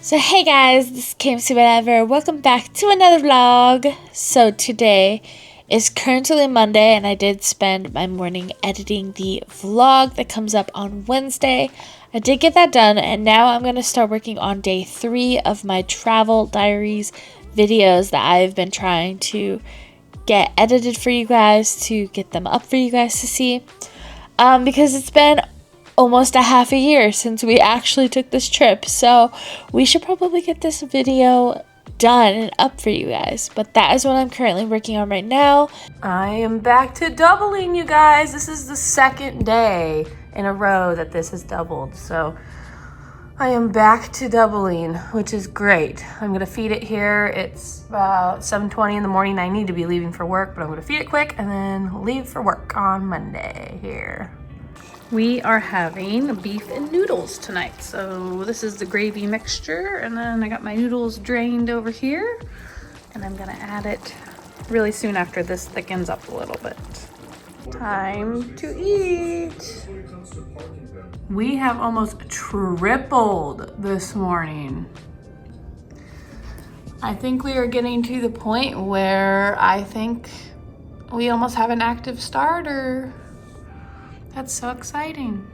So hey guys, this is KMCers whatever. Welcome back to another vlog. So today is currently Monday and I did spend my morning editing the vlog that comes up on Wednesday. I did get that done and now I'm going to start working on day 3 of my travel diaries videos that I've been trying to get edited for you guys, to get them up for you guys to see. Because it's been almost a half a year since we actually took this trip, so we should probably get this video done and up for you guys. But that is what I'm currently working on right now. I am back to doubling, you guys. This is the second day in a row that this has doubled, so I am back to doubling, which is great. I'm gonna feed it here. It's about 7:20 in the morning. I need to be leaving for work, but I'm gonna feed it quick and then leave for work on Monday here. We are having beef and noodles tonight. So this is the gravy mixture, and then I got my noodles drained over here, and I'm gonna add it really soon after this thickens up a little bit. Time to eat. We have almost tripled this morning. I think we are getting to the point where I think we almost have an active starter. That's so exciting.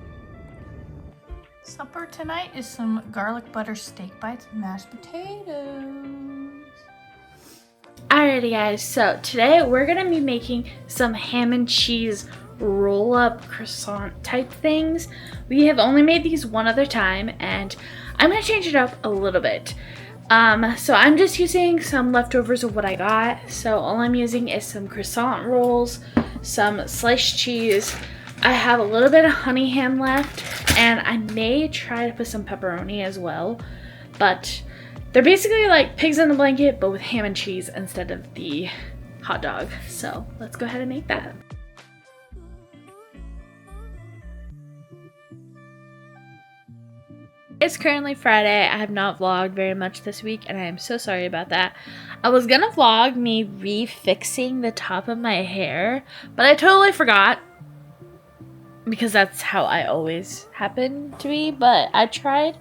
Supper tonight is some garlic butter steak bites and mashed potatoes. Alrighty guys, so today we're gonna be making some ham and cheese roll-up croissant type things. We have only made these one other time and I'm gonna change it up a little bit. So I'm just using some leftovers of what I got. So all I'm using is some croissant rolls, some sliced cheese. I have a little bit of honey ham left, and I may try to put some pepperoni as well, but they're basically like pigs in a blanket, but with ham and cheese instead of the hot dog. So let's go ahead and make that. It's currently Friday. I have not vlogged very much this week, and I am so sorry about that. I was gonna vlog me refixing the top of my hair, but I totally forgot, because that's how I always happen to be. But I tried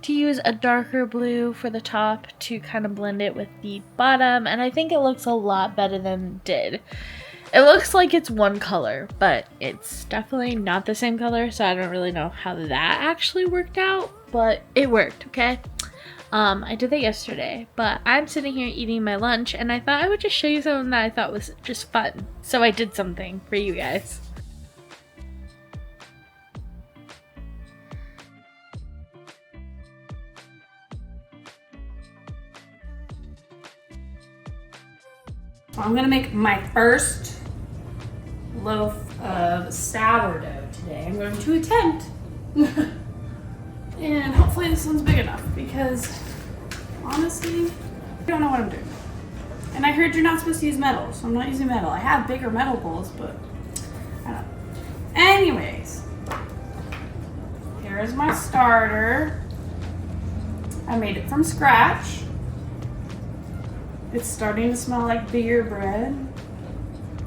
to use a darker blue for the top to kind of blend it with the bottom, and I think it looks a lot better than it did. It looks like it's one color, but it's definitely not the same color, so I don't really know how that actually worked out, but it worked, okay? I did that yesterday, but I'm sitting here eating my lunch, and I thought I would just show you something that I thought was just fun, so I did something for you guys. I'm gonna make my first loaf of sourdough today. I'm going to attempt. And hopefully this one's big enough, because honestly, I don't know what I'm doing. And I heard you're not supposed to use metal, so I'm not using metal. I have bigger metal bowls, but I don't know. Anyways, here is my starter. I made it from scratch. It's starting to smell like beer bread.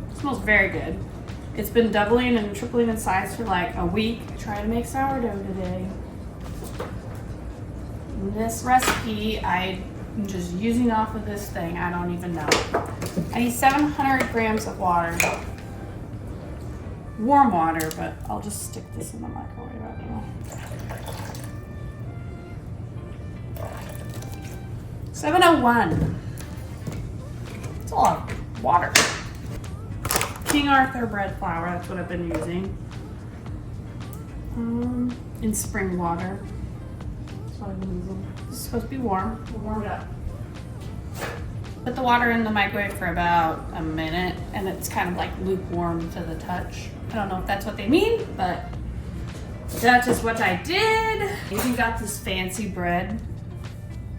It smells very good. It's been doubling and tripling in size for like a week. I tried to make sourdough today. And this recipe, I'm just using off of this thing. I don't even know. I need 700 grams of water. Warm water, but I'll just stick this in the microwave. I don't know. 701. It's a lot of water. King Arthur bread flour, that's what I've been using. In spring water. That's what I've been using. This is supposed to be warm. We'll warm it up. Put the water in the microwave for about a minute, and it's kind of like lukewarm to the touch. I don't know if that's what they mean, but that is what I did. I even got this fancy bread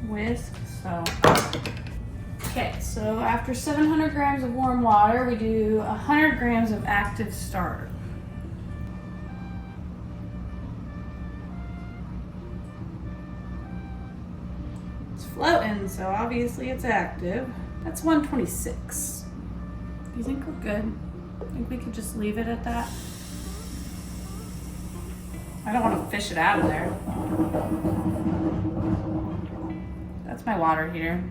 whisk, so. Okay, so after 700 grams of warm water, we do 100 grams of active starter. It's floating, so obviously it's active. That's 126. Do you think we're good? I think we could just leave it at that. I don't want to fish it out of there. That's my water heater.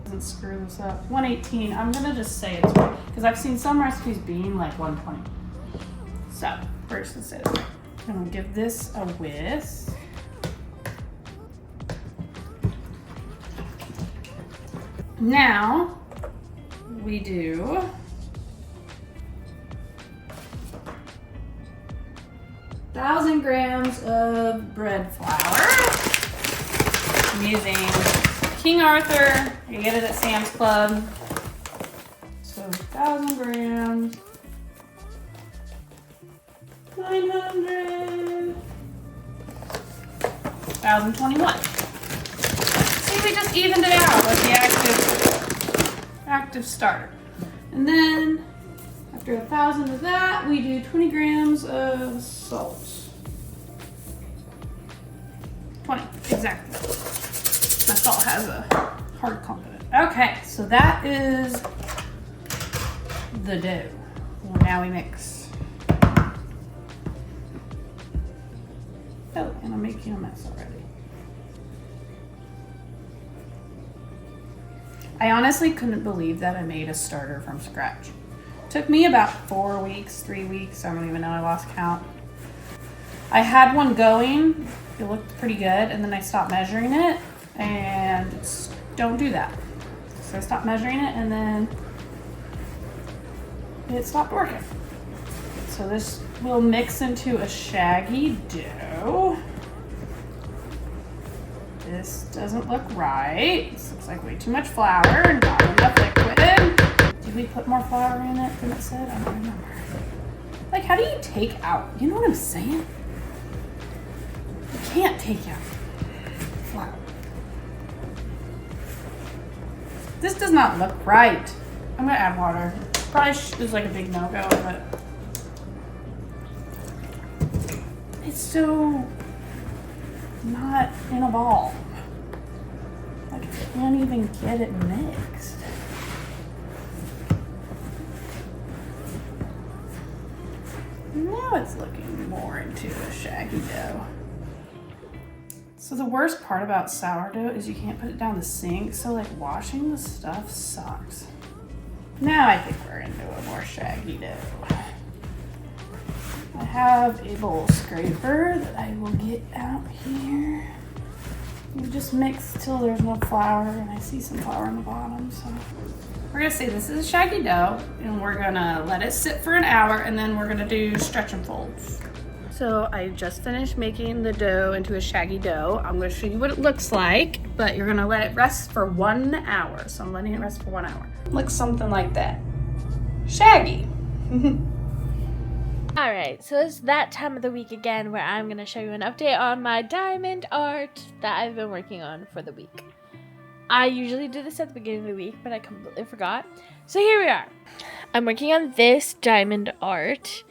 Doesn't screw this up. 118. I'm gonna just say it's right because I've seen some recipes being like 120. So we're just gonna say it's right. I'm gonna give this a whisk. Now we do 1,000 grams of bread flour. I'm using King Arthur. You get it at Sam's Club. So 1,000 grams. 900. 1,021. See, we just evened it out with the active starter. And then after 1,000 of that, we do 20 grams of salt. 20, exactly. My salt has a hard clump in it. Okay, so that is the dough. Well, now we mix. Oh, and I'm making a mess already. I honestly couldn't believe that I made a starter from scratch. Took me about 4 weeks, 3 weeks. I don't even know, I lost count. I had one going, it looked pretty good, and then I stopped measuring it, and don't do that. So I stopped measuring it, and then it stopped working. So this will mix into a shaggy dough. This doesn't look right. This looks like way too much flour and not enough liquid. Did we put more flour in it than it said? I don't remember. Like, how do you take out? You know what I'm saying? You can't take out flour. This does not look right. I'm gonna add water. Probably is like a big no-go, but it's so not in a ball. Like, I can't even get it mixed. Now it's looking more into a shaggy dough. So the worst part about sourdough is you can't put it down the sink, so like washing the stuff sucks. Now I think we're into a more shaggy dough. I have a bowl scraper that I will get out here. You just mix till there's no flour, and I see some flour on the bottom, so. We're gonna say this is a shaggy dough, and we're gonna let it sit for an hour, and then we're gonna do stretch and folds. So I just finished making the dough into a shaggy dough. I'm gonna show you what it looks like, but you're gonna let it rest for 1 hour. So I'm letting it rest for 1 hour. Looks something like that. Shaggy. Alright, so it's that time of the week again where I'm going to show you an update on my diamond art that I've been working on for the week. I usually do this at the beginning of the week, but I completely forgot. So here we are. I'm working on this diamond art,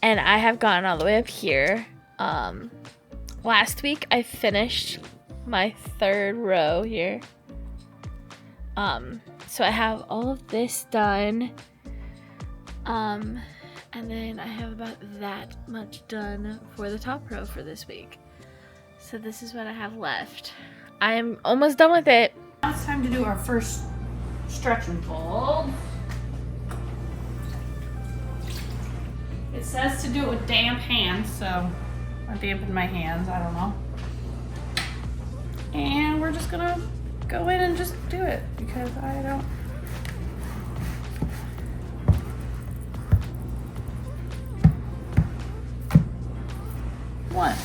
and I have gotten all the way up here. Last week I finished my 3rd row here. So I have all of this done. And then I have about that much done for the top row for this week. So this is what I have left. I'm almost done with it. Now it's time to do our first stretch and fold. It says to do it with damp hands, so I dampened my hands, I don't know. And we're just gonna go in and just do it because I don't. One.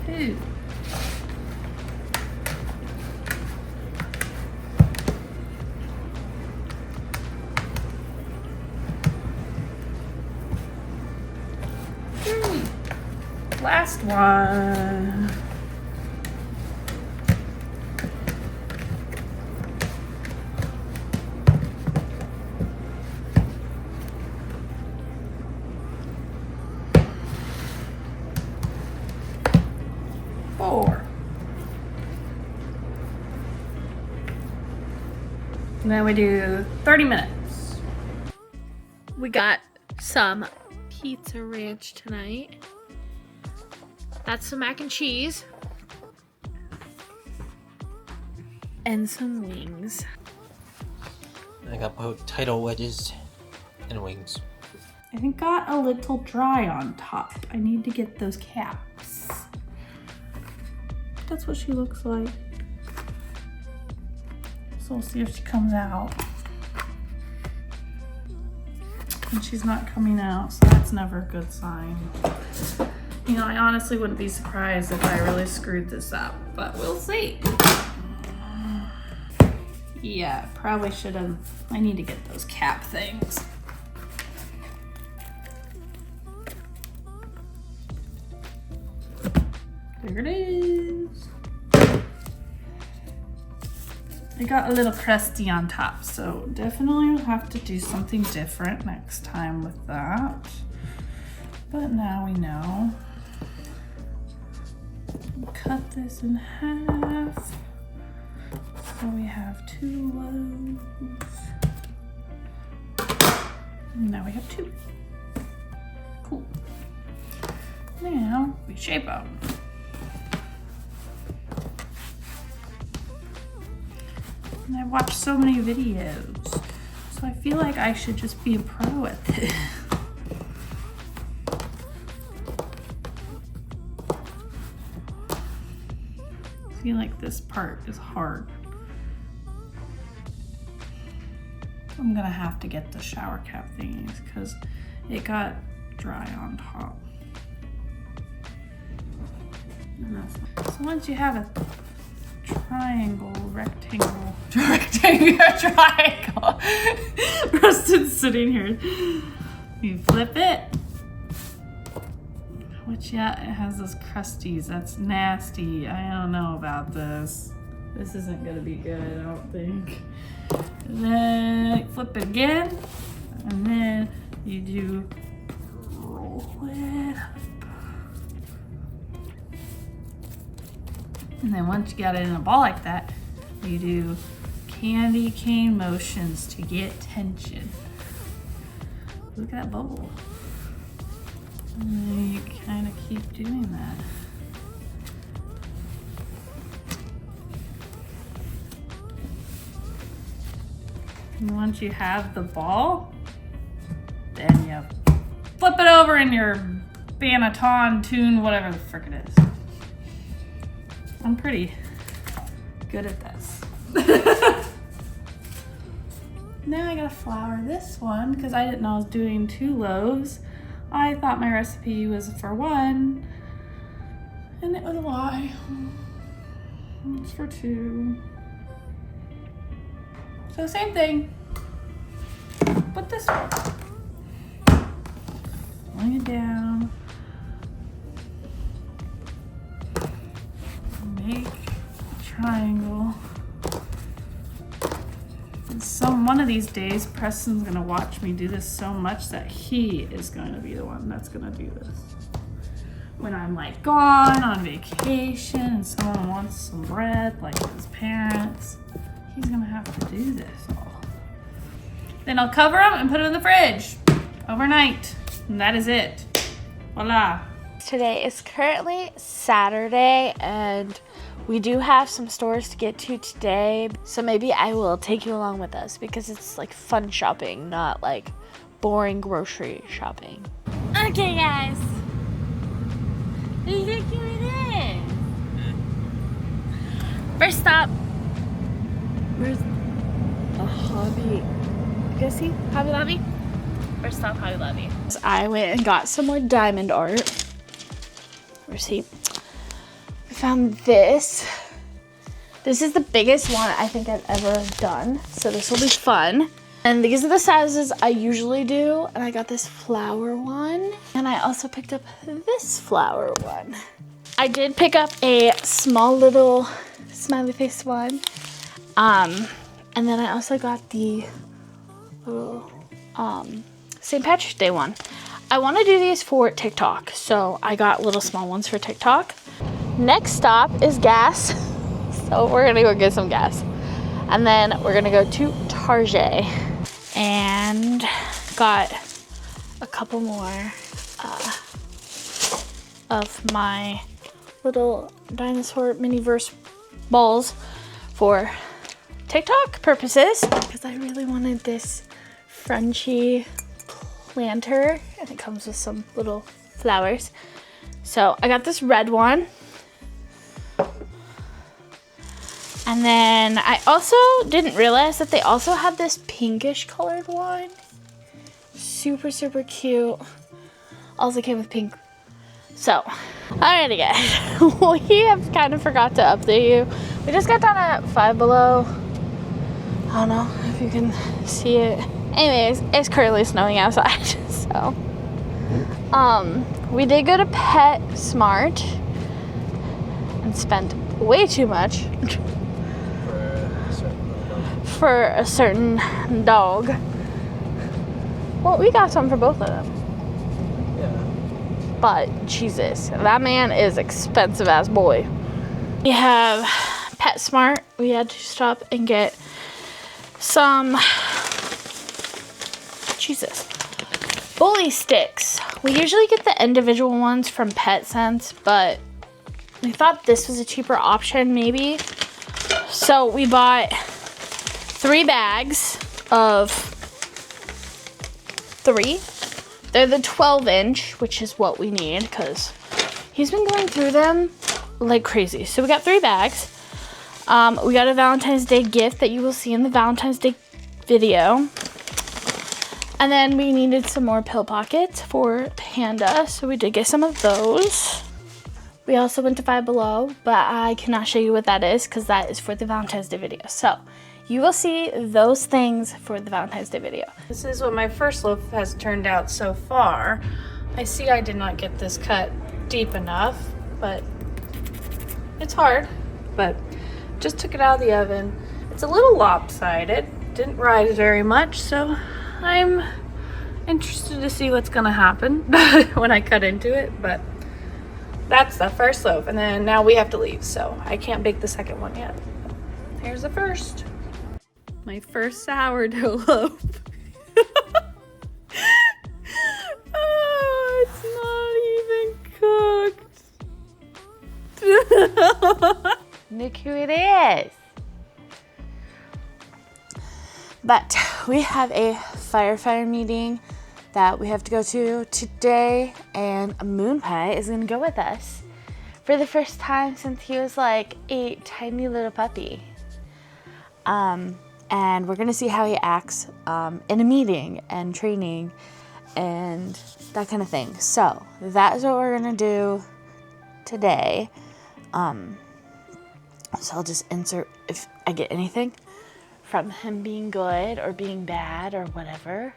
Two. Three. Last one. 4. then we do 30 minutes. We got some pizza ranch tonight. That's some mac and cheese. And some wings. I got potato wedges and wings. I think got a little dry on top. I need to get those caps. That's what she looks like. So we'll see if she comes out. And she's not coming out, so that's never a good sign. You know, I honestly wouldn't be surprised if I really screwed this up, but we'll see. Yeah, probably should have. I need to get those cap things. There it is. It got a little crusty on top, so definitely will have to do something different next time with that. But now we know. Cut this in half. So we have 2 loaves. Now we have 2. Cool. Now we shape them. And I watched so many videos, so I feel like I should just be a pro at this. I feel like this part is hard. I'm gonna have to get the shower cap thingies because it got dry on top. So once you have a triangle, rectangle, triangle. Preston's sitting here. You flip it. Which, yeah, it has those crusties. That's nasty. I don't know about this. This isn't gonna be good, I don't think. And then flip it again. And then you do roll it up. And then once you got it in a ball like that, you do candy cane motions to get tension. Look at that bubble. And then you kind of keep doing that. And once you have the ball, then you flip it over in your Banneton tune, whatever the frick it is. I'm pretty good at this. Now I gotta flour this one because I didn't know I was doing 2 loaves. I thought my recipe was for 1, and it was a lie. It's for 2. So same thing, but this one. Bring it down. Make a triangle. And one of these days, Preston's gonna watch me do this so much that he is going to be the one that's gonna do this. When I'm like gone on vacation and someone wants some bread, like his parents, he's gonna have to do this all. Then I'll cover them and put them in the fridge overnight, and that is it. Voila. Today is currently Saturday and we do have some stores to get to today, so maybe I will take you along with us because it's like fun shopping, not like boring grocery shopping. Okay guys, look at this. First stop, where's a Hobby? You guys see Hobby Lobby? First stop, Hobby Lobby. I went and got some more diamond art. Receipt. I found this. This is the biggest one I think I've ever done, so this will be fun. And these are the sizes I usually do, and I got this flower one, and I also picked up this flower one. I did pick up a small little smiley face one, and then I also got the little St. Patrick's Day one. I want to do these for TikTok, so I got little small ones for TikTok. Next stop is gas, so we're gonna go get some gas. And then we're gonna go to Target and got a couple more of my little dinosaur mini-verse balls for TikTok purposes, because I really wanted this Frenchy planter, and it comes with some little flowers. So I got this red one. And then I also didn't realize that they also have this pinkish colored one. Super, super cute. Also came with pink. So, alrighty guys. We have kind of forgot to update you. We just got done at Five Below. I don't know if you can see it. Anyways, it's currently snowing outside. So, we did go to PetSmart and spent way too much for a certain dog. Well, we got some for both of them. Yeah. But Jesus, that man is expensive ass boy. We have PetSmart. We had to stop and get some bully sticks. We usually get the individual ones from PetSense, but we thought this was a cheaper option maybe. So we bought 3 bags of 3. They're the 12-inch, which is what we need because he's been going through them like crazy. So we got 3 bags. We got a Valentine's Day gift that you will see in the Valentine's Day video. And then we needed some more pill pockets for Panda, so we did get some of those. We also went to Five Below, but I cannot show you what that is because that is for the Valentine's Day video. So you will see those things for the Valentine's Day video. This is what my first loaf has turned out so far. I see I did not get this cut deep enough, but it's hard. But just took it out of the oven. It's a little lopsided. Didn't rise very much, so I'm interested to see what's gonna happen when I cut into it, but that's the first loaf, and then now we have to leave, so I can't bake the second one yet. Here's the first. My first sourdough loaf. Oh, it's not even cooked. Look who it is. But we have a firefighter meeting that we have to go to today, and Moon Pie is gonna go with us for the first time since he was like a tiny little puppy. And we're gonna see how he acts in a meeting and training and that kind of thing. So that is what we're gonna do today. So I'll just insert if I get anything from him being good or being bad or whatever.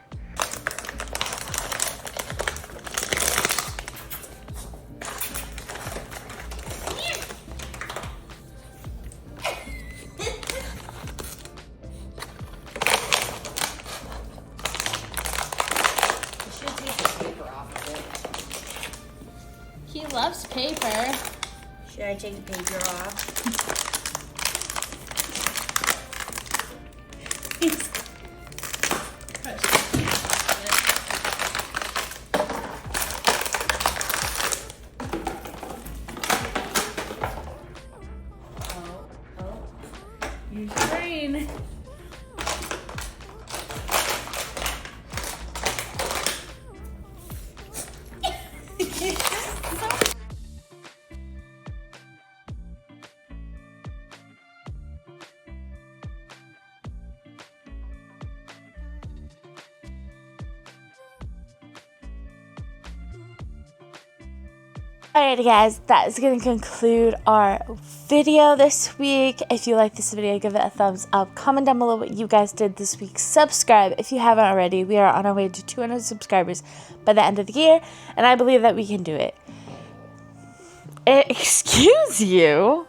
He loves paper. Should I take the paper off? Use your brain. Alrighty guys, that is going to conclude our video this week. If you like this video, give it a thumbs up. Comment down below what you guys did this week. Subscribe if you haven't already. We are on our way to 200 subscribers by the end of the year, and I believe that we can do it. Excuse you?